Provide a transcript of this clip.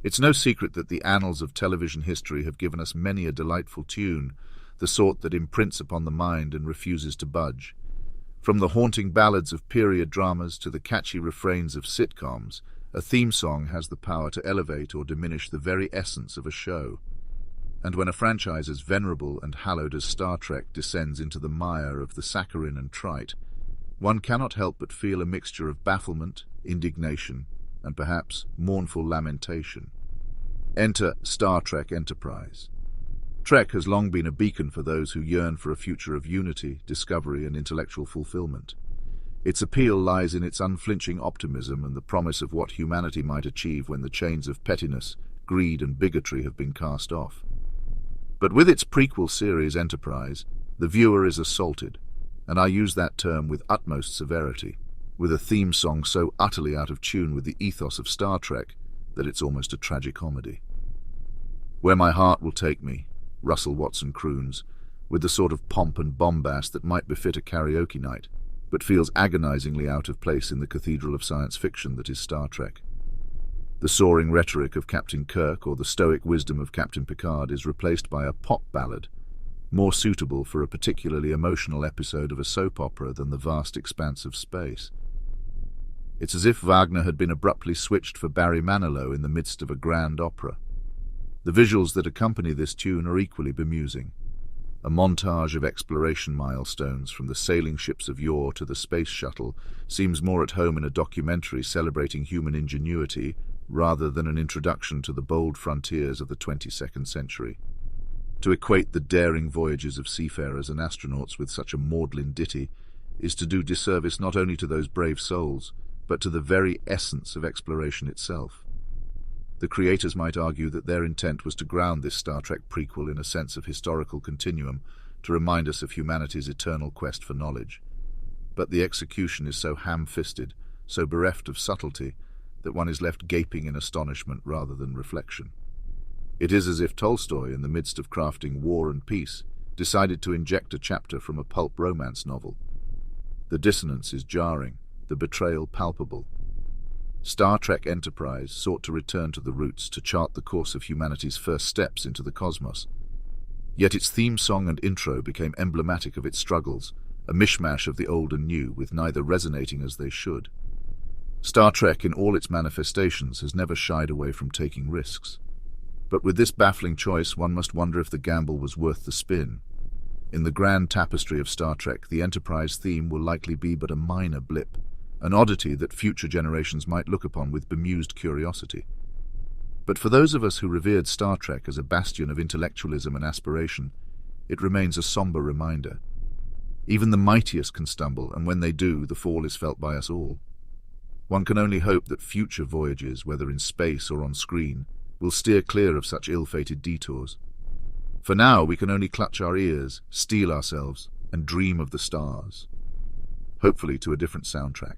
It's no secret that the annals of television history have given us many a delightful tune, the sort that imprints upon the mind and refuses to budge. From the haunting ballads of period dramas to the catchy refrains of sitcoms, a theme song has the power to elevate or diminish the very essence of a show. And when a franchise as venerable and hallowed as Star Trek descends into the mire of the saccharine and trite, one cannot help but feel a mixture of bafflement, indignation, and perhaps mournful lamentation. Enter Star Trek Enterprise. Trek has long been a beacon for those who yearn for a future of unity, discovery, and intellectual fulfillment. Its appeal lies in its unflinching optimism and the promise of what humanity might achieve when the chains of pettiness, greed, and bigotry have been cast off. But with its prequel series Enterprise, the viewer is assaulted, and I use that term with utmost severity, with a theme song so utterly out of tune with the ethos of Star Trek that it's almost a tragicomedy. Where My Heart Will Take Me, Russell Watson croons, with the sort of pomp and bombast that might befit a karaoke night, but feels agonizingly out of place in the cathedral of science fiction that is Star Trek. The soaring rhetoric of Captain Kirk or the stoic wisdom of Captain Picard is replaced by a pop ballad, more suitable for a particularly emotional episode of a soap opera than the vast expanse of space. It's as if Wagner had been abruptly switched for Barry Manilow in the midst of a grand opera. The visuals that accompany this tune are equally bemusing. A montage of exploration milestones from the sailing ships of yore to the space shuttle seems more at home in a documentary celebrating human ingenuity rather than an introduction to the bold frontiers of the 22nd century. To equate the daring voyages of seafarers and astronauts with such a maudlin ditty is to do disservice not only to those brave souls, but to the very essence of exploration itself. The creators might argue that their intent was to ground this Star Trek prequel in a sense of historical continuum, to remind us of humanity's eternal quest for knowledge. But the execution is so ham-fisted, so bereft of subtlety, that one is left gaping in astonishment rather than reflection. It is as if Tolstoy, in the midst of crafting War and Peace, decided to inject a chapter from a pulp romance novel. The dissonance is jarring, the betrayal palpable. Star Trek Enterprise sought to return to the roots to chart the course of humanity's first steps into the cosmos. Yet its theme song and intro became emblematic of its struggles, a mishmash of the old and new, with neither resonating as they should. Star Trek, in all its manifestations, has never shied away from taking risks. But with this baffling choice, one must wonder if the gamble was worth the spin. In the grand tapestry of Star Trek, the Enterprise theme will likely be but a minor blip, an oddity that future generations might look upon with bemused curiosity. But for those of us who revered Star Trek as a bastion of intellectualism and aspiration, it remains a somber reminder. Even the mightiest can stumble, and when they do, the fall is felt by us all. One can only hope that future voyages, whether in space or on screen, will steer clear of such ill-fated detours. For now, we can only clutch our ears, steel ourselves, and dream of the stars. Hopefully to a different soundtrack.